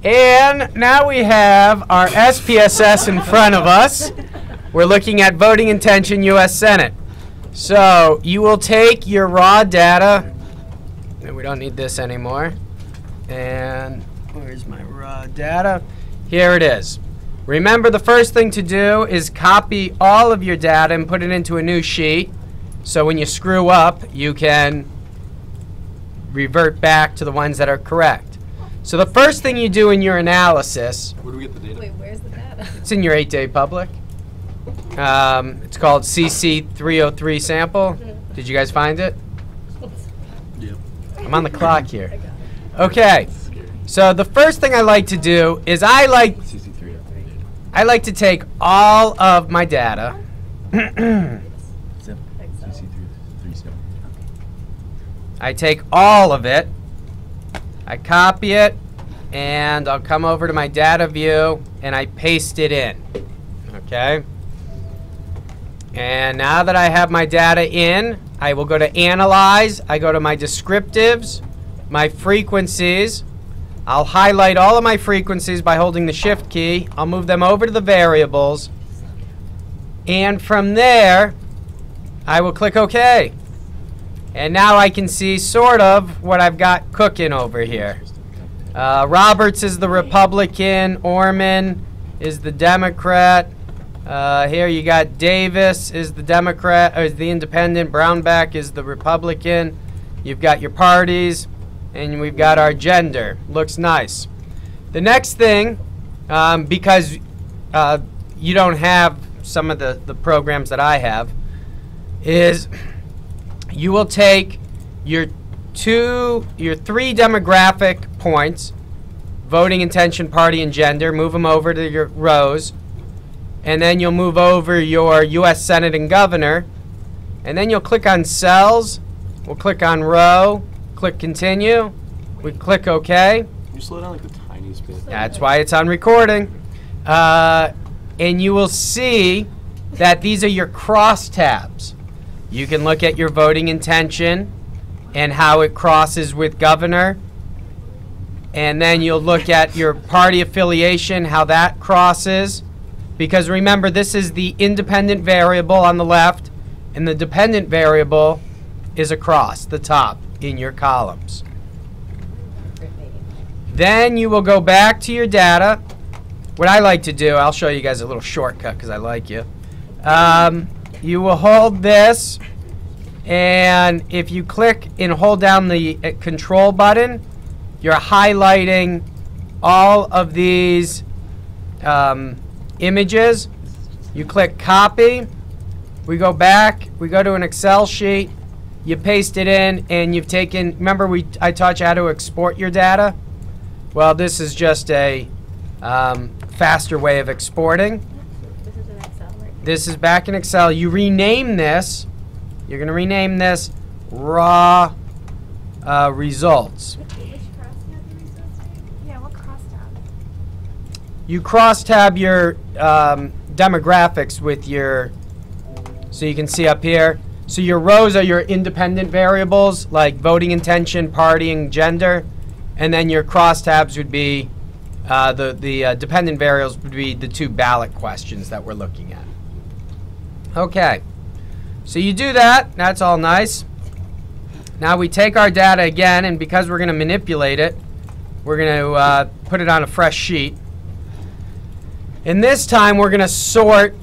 And now we have our SPSS in front of us. We're looking at voting intention U.S. Senate. So you will take your raw data. And we don't need this anymore. And where's my raw data? Here it is. Remember, the first thing to do is copy all of your data and put it into a new sheet. So when you screw up, you can revert back to the ones that are correct. So the first thing you do in your analysis. Where do we get the data? Wait, where's the data? It's in your 8-day public. It's called CC303 sample. Did you guys find it? Yeah. I'm on the clock here. Okay. So the first thing I like to do is I like to take all of my data. I take all of it. I copy it, and I'll come over to my data view, and I paste it in. Okay? And now that I have my data in, I will go to Analyze. I go to my descriptives, my frequencies. I'll highlight all of my frequencies by holding the Shift key. I'll move them over to the variables. And from there, I will click OK. And now I can see sort of what I've got cooking over here. Roberts is the Republican. Orman is the Democrat. Here you got Davis is the Democrat, or is the Independent. Brownback is the Republican. You've got your parties, and we've got our gender. Looks nice. The next thing, because you don't have some of the programs that I have, is you will take your three demographic points, voting intention, party, and gender, move them over to your rows, and then you'll move over your U.S. Senate and governor, and then you'll click on cells. We'll click on row, click continue, we click OK. Can you slow down like the tiniest bit? That's why it's on recording. And you will see that these are your cross tabs. You can look at your voting intention and how it crosses with governor. And then you'll look at your party affiliation, how that crosses. Because remember, this is the independent variable on the left, and the dependent variable is across the top in your columns. Then you will go back to your data. What I like to do, I'll show you guys a little shortcut because I like you. You will hold this, and if you click and hold down the control button, you're highlighting all of these images. You click copy. We go back. We go to an Excel sheet. You paste it in, and you've taken. Remember, I taught you how to export your data. Well, this is just a faster way of exporting. This is in Excel, right? This is back in Excel. You rename this. You're going to rename this raw results. Which crosstab do we say? Yeah, what crosstab? You cross-tab your demographics with your, so you can see up here. So your rows are your independent variables, like voting intention, party, and gender. And then your crosstabs would be, the dependent variables would be the two ballot questions that we're looking at. Okay. So you do that. That's all nice. Now we take our data again, and because we're going to manipulate it, we're going to put it on a fresh sheet. And this time we're going to sort,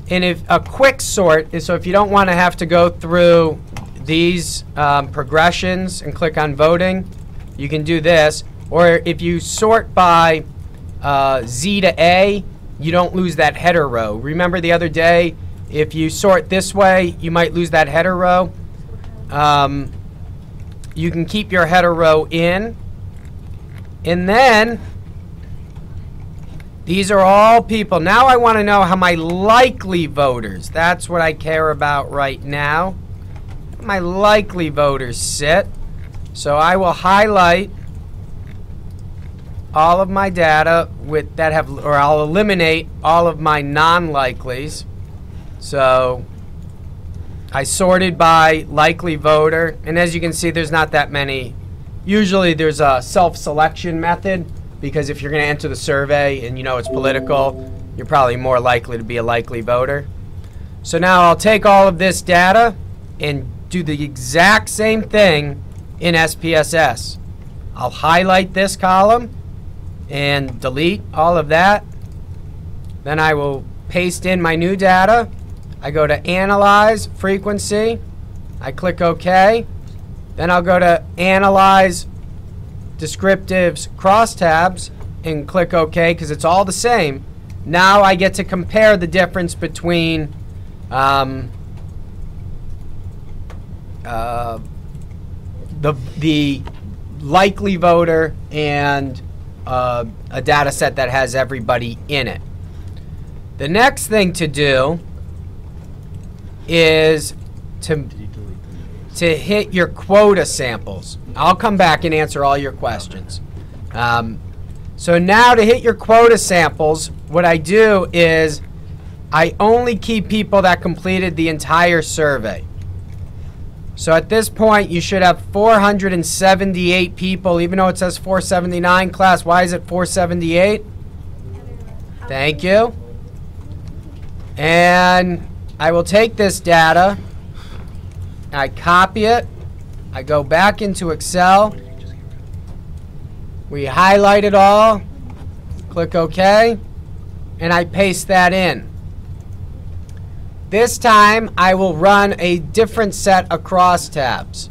and if a quick sort is, so if you don't want to have to go through these progressions and click on voting, you can do this. Or if you sort by Z to A, you don't lose that header row. Remember the other day, if you sort this way, you might lose that header row. You can keep your header row in. And then, these are all people. Now I want to know how my likely voters, that's what I care about right now, my likely voters sit. So I will highlight all of my data with that have, or I'll eliminate all of my non-likelies. So I sorted by likely voter, and as you can see, there's not that many. Usually there's a self-selection method because if you're going to enter the survey and you know it's political, you're probably more likely to be a likely voter. So now I'll take all of this data and do the exact same thing in SPSS. I'll highlight this column and delete all of that. Then I will paste in my new data. I go to Analyze, Frequency. I click OK. Then I'll go to Analyze, Descriptives, Crosstabs, and click OK because it's all the same. Now I get to compare the difference between the likely voter and a data set that has everybody in it. The next thing to do is to hit your quota samples. I'll come back and answer all your questions. So now to hit your quota samples, what I do is I only keep people that completed the entire survey. So at this point, you should have 478 people, even though it says 479 class. Why is it 478? Thank you. And I will take this data, I copy it, I go back into Excel, we highlight it all, click OK, and I paste that in. This time, I will run a different set of crosstabs.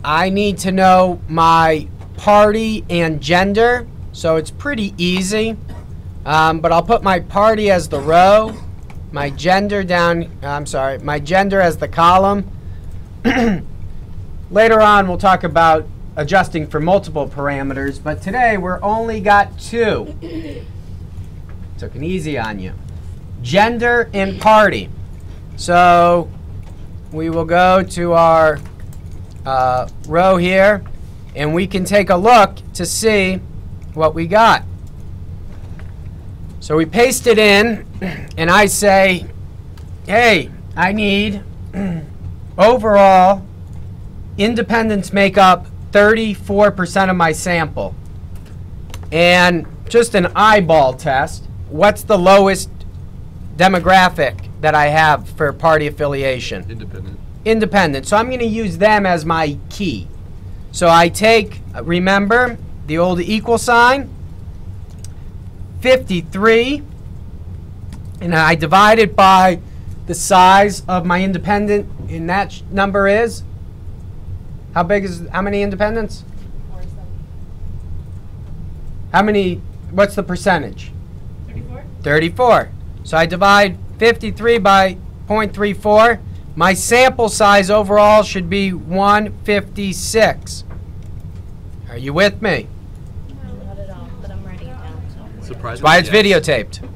I need to know my party and gender, so it's pretty easy. But I'll put my party as the row, my gender my gender as the column. Later on, we'll talk about adjusting for multiple parameters, but today we're only got 2. Took it easy on you. Gender and party. So we will go to our row here, and we can take a look to see what we got. So we paste it in, and I say, hey, I need overall independents make up 34% of my sample. And just an eyeball test, what's the lowest demographic that I have for party affiliation? Independent. Independent. So I'm going to use them as my key. So I take, remember, the old equal sign, 53, and I divide it by the size of my independent, and that number is, how many independents? 470. What's the percentage? 34. 34. So I divide 53 by 0.34. My sample size overall should be 156. Are you with me? Not at all, but I'm writing it down. Surprisingly, That's why it's videotaped.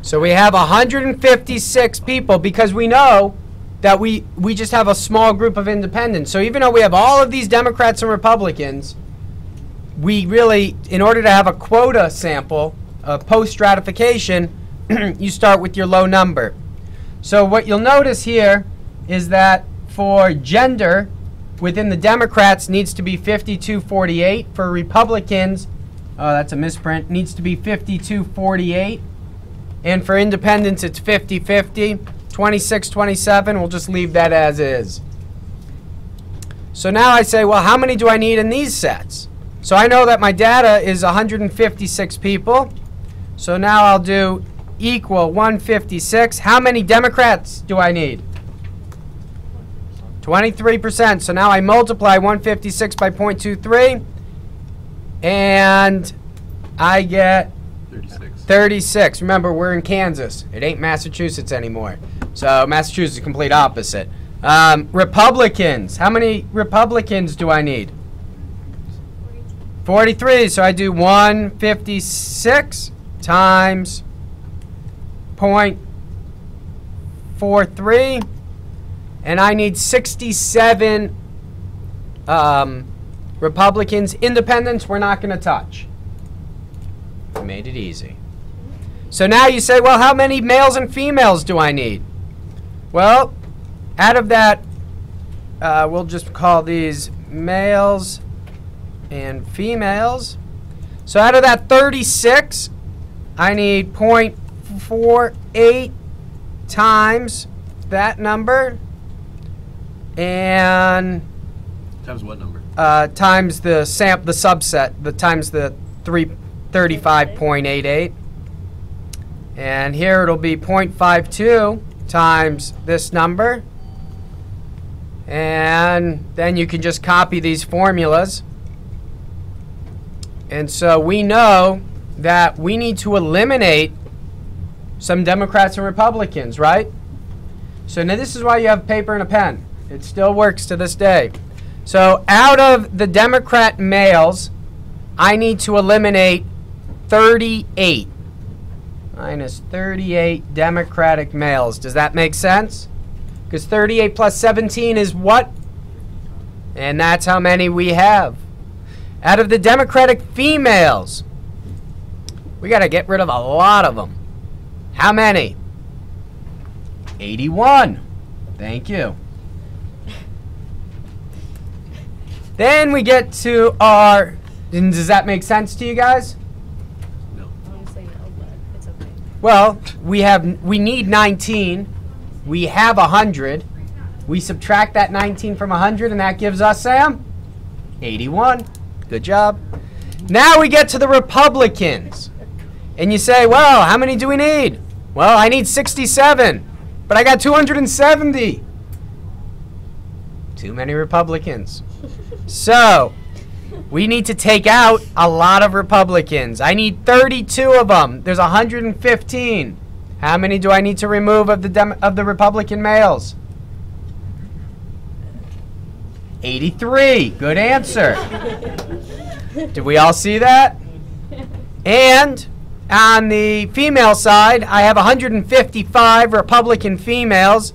So we have 156 people because we know that we just have a small group of independents. So even though we have all of these Democrats and Republicans, we really, in order to have a quota sample, post-stratification, you start with your low number. So what you'll notice here is that for gender, within the Democrats needs to be 52-48. For Republicans, that's a misprint, needs to be 52-48. And for independents, it's 50-50. 26-27, we'll just leave that as is. So now I say, well, how many do I need in these sets? So I know that my data is 156 people. So now I'll do equal 156. How many Democrats do I need? 23%. So now I multiply 156 by 0.23, and I get 36. Remember, we're in Kansas. It ain't Massachusetts anymore. So Massachusetts is the complete opposite. Republicans. How many Republicans do I need? 43. So I do 156 times 0.43. And I need 67 Republicans. Independents, we're not going to touch. I made it easy. So now you say, well, how many males and females do I need? Well, out of that, we'll just call these males and females. So out of that 36, I need 0.48 times that number. And Times what number? times the subset, times the 35.88. And here it'll be 0.52 times this number. And then you can just copy these formulas. And so we know that we need to eliminate some Democrats and Republicans, right? So now this is why you have paper and a pen. It still works to this day. So out of the Democrat males, I need to eliminate 38. Minus 38 Democratic males. Does that make sense? Because 38 plus 17 is what? And that's how many we have. Out of the Democratic females, we got to get rid of a lot of them. How many? 81. Thank you. Then we get to our, and does that make sense to you guys? No. Honestly, no, but it's okay. Well, we need 19. We have 100. We subtract that 19 from 100, and that gives us, Sam, 81. Good job. Now we get to the Republicans. And you say, well, how many do we need? Well, I need 67, but I got 270. Too many Republicans. So, we need to take out a lot of Republicans. I need 32 of them. There's 115. How many do I need to remove of the Republican males? 83. Good answer. Did we all see that? And on the female side, I have 155 Republican females.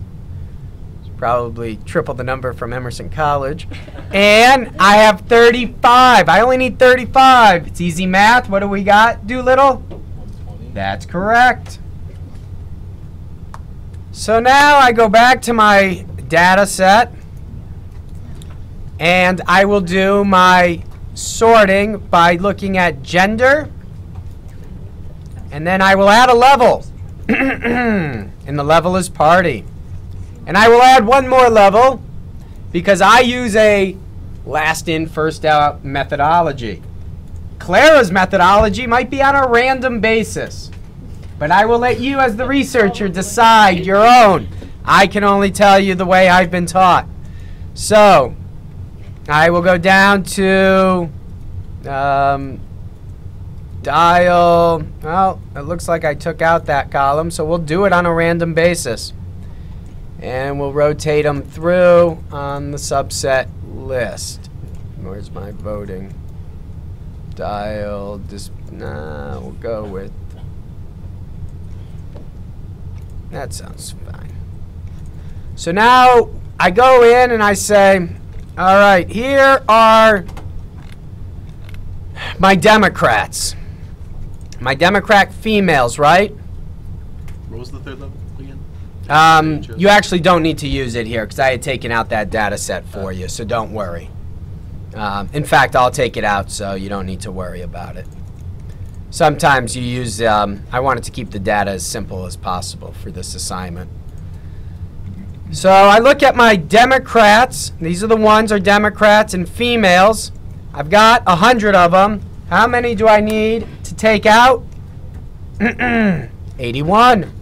It's probably triple the number from Emerson College. And I have 35. I only need 35. It's easy math. What do we got, Doolittle? 120. That's correct. So now I go back to my data set. And I will do my sorting by looking at gender. And then I will add a level. And the level is party. And I will add one more level because I use a last in, first out methodology. Clara's methodology might be on a random basis. But I will let you as the researcher decide your own. I can only tell you the way I've been taught. So, I will go down to dial. Well, it looks like I took out that column, so we'll do it on a random basis. And we'll rotate them through on the subset list. Where's my voting? Dial, we'll go with, that sounds fine. So now I go in and I say, all right, here are my Democrats. My Democrat females, right? What was the third level again? You actually don't need to use it here because I had taken out that data set for you, so don't worry. In fact, I'll take it out so you don't need to worry about it. Sometimes you use, I wanted to keep the data as simple as possible for this assignment. So I look at my Democrats. These are the ones are Democrats and females. I've got 100 of them. How many do I need to take out? 81.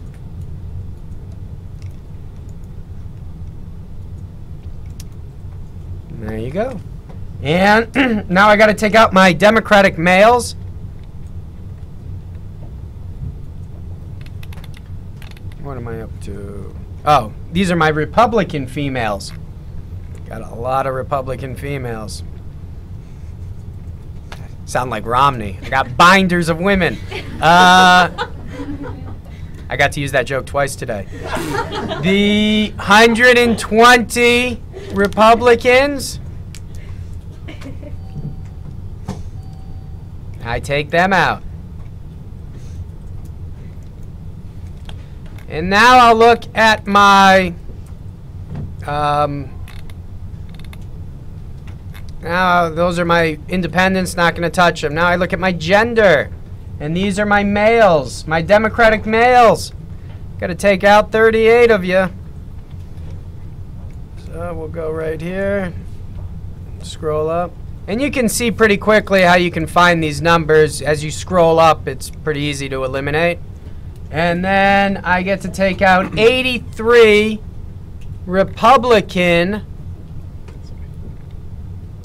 There you go. And now I got to take out my Democratic males. What am I up to? Oh, these are my Republican females. Got a lot of Republican females. Sound like Romney. I got binders of women. I got to use that joke twice today. The 120 Republicans, I take them out. And now I'll look at my Now, those are my independents, not going to touch them. Now I look at my gender. And these are my males, my Democratic males. Got to take out 38 of you. So we'll go right here. Scroll up. And you can see pretty quickly how you can find these numbers. As you scroll up, it's pretty easy to eliminate. And then I get to take out 83 Republican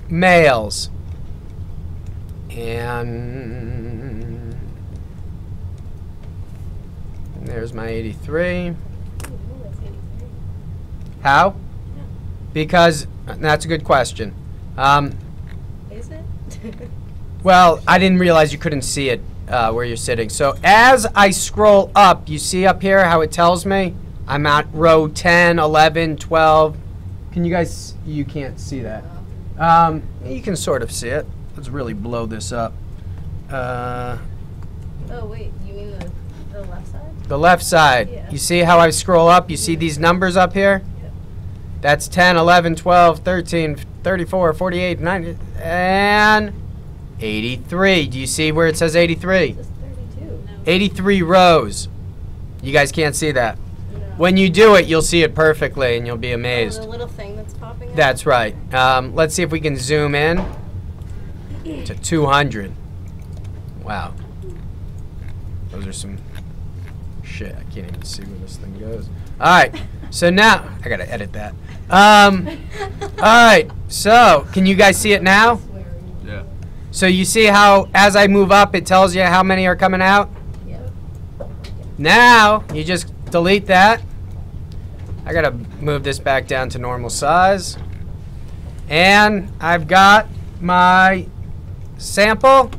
males. And there's my 83. How? Because, that's a good question. Is it? Well, I didn't realize you couldn't see it where you're sitting. So as I scroll up, you see up here how it tells me? I'm at row 10, 11, 12. Can you guys, you can't see that. You can sort of see it. Let's really blow this up. Oh, wait, you mean the left side? The left side. Yeah. You see how I scroll up? You see these numbers up here? Yep. That's 10, 11, 12, 13, 34, 48, 90, and 83. Do you see where it says 83? Just 32. No. 83 rows. You guys can't see that. No. When you do it, you'll see it perfectly and you'll be Oh, amazed. the little thing that's popping up? That's right. Let's see if we can zoom in to 200. Wow. Those are some shit. I can't even see where this thing goes. All right. So now, I got to edit that. All right. So, can you guys see it now? Yeah. So you see how as I move up, it tells you how many are coming out? Yep. Now, you just delete that. I got to move this back down to normal size. And I've got my sample.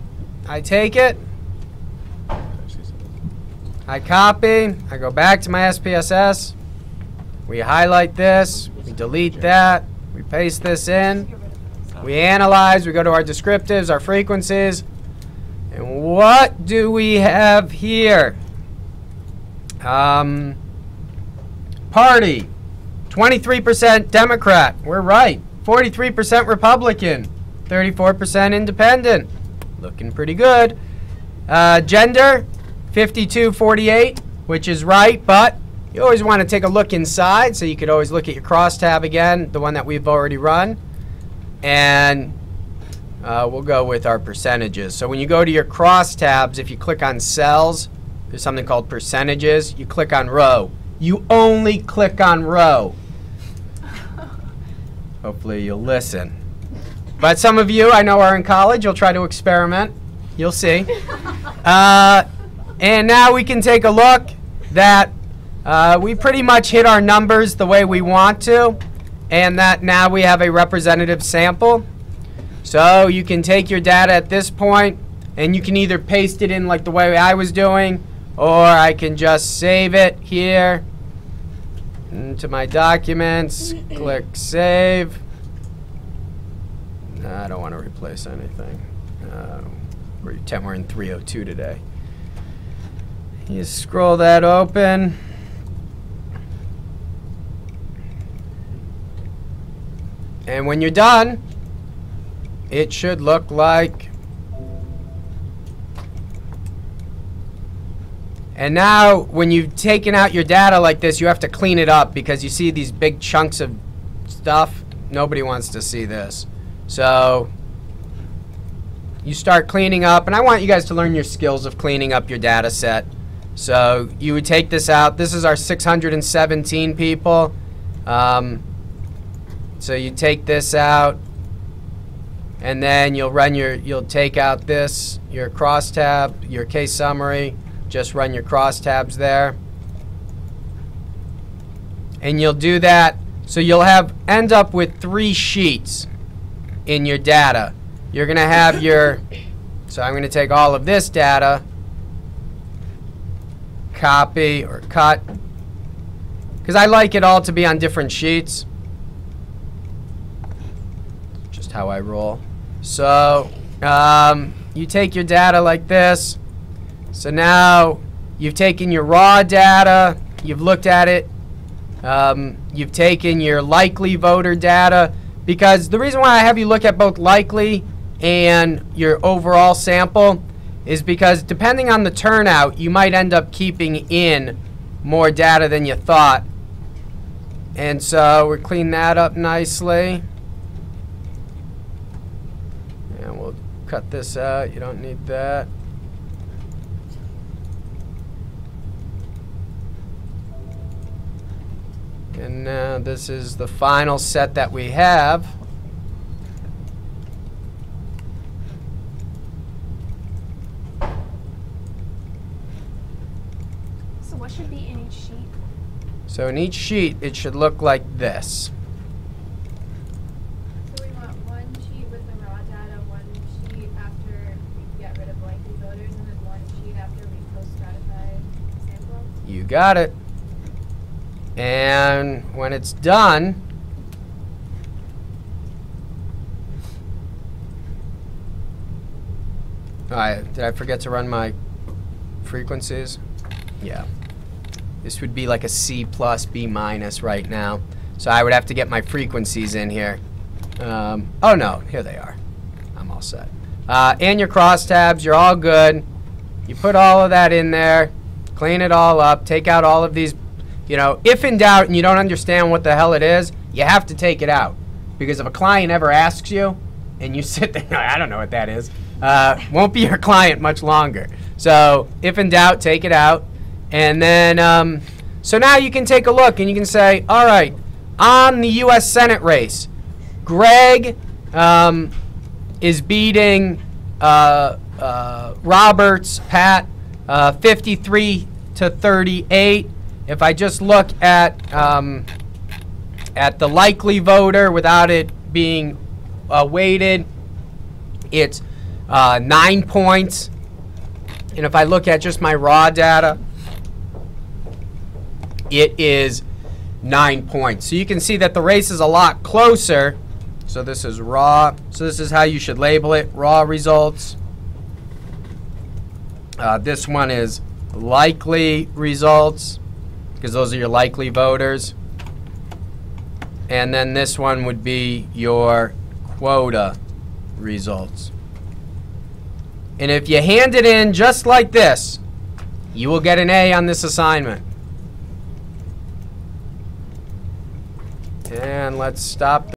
I take it. I copy. I go back to my SPSS. We highlight this. We delete that. We paste this in. We analyze. We go to our descriptives, our frequencies. And what do we have here? Party. 23% Democrat. We're right. 43% Republican. 34% Independent. Looking pretty good. Gender, 52-48, which is right, but you always want to take a look inside, so you could always look at your crosstab again, the one that we've already run. And we'll go with our percentages. So when you go to your crosstabs, if you click on cells, there's something called percentages. You click on row. You only click on row. Hopefully you'll listen. But some of you I know are in college. You'll try to experiment. You'll see. And now we can take a look that we pretty much hit our numbers the way we want to, and that now we have a representative sample. So you can take your data at this point, and you can either paste it in like the way I was doing, or I can just save it here into my documents, click save. No, I don't want to replace anything. We're in 302 today. You scroll that open. And when you're done, it should look like. And now, when you've taken out your data like this, you have to clean it up because you see these big chunks of stuff. Nobody wants to see this. So you start cleaning up, and I want you guys to learn your skills of cleaning up your data set. So you would take this out. This is our 617 people. So you take this out, and then you'll take out this, your crosstab, your case summary. Just run your crosstabs there. And you'll do that. So you'll end up with 3 sheets in your data. You're going to have so I'm going to take all of this data, copy or cut, because I like it all to be on different sheets. Just how I roll. So you take your data like this. So now you've taken your raw data, you've looked at it, you've taken your likely voter data, Because the reason why I have you look at both likely and your overall sample is because depending on the turnout, you might end up keeping in more data than you thought. And so we'll clean that up nicely. And we'll cut this out. You don't need that. And now this is the final set that we have. So what should be in each sheet? So in each sheet, it should look like this. So we want one sheet with the raw data, one sheet after we get rid of likely voters, and then one sheet after we post-stratify the sample? You got it. And when it's done, did I forget to run my frequencies? Yeah. This would be like a C plus, B minus right now. So I would have to get my frequencies in here. Oh no, here they are. I'm all set. And your crosstabs, you're all good. You put all of that in there, clean it all up, take out all of these. You know, if in doubt and you don't understand what the hell it is, you have to take it out. Because if a client ever asks you and you sit there, I don't know what that is, won't be your client much longer. So if in doubt, take it out. And then, so now you can take a look and you can say, all right, on the U.S. Senate race, Greg is beating Roberts, Pat, 53-38. If I just look at the likely voter without it being weighted, it's 9 points. And if I look at just my raw data, it is 9 points. So you can see that the race is a lot closer. So this is raw. So this is how you should label it, raw results. This one is likely results, because those are your likely voters. And then this one would be your quota results. And if you hand it in just like this, you will get an A on this assignment. And let's stop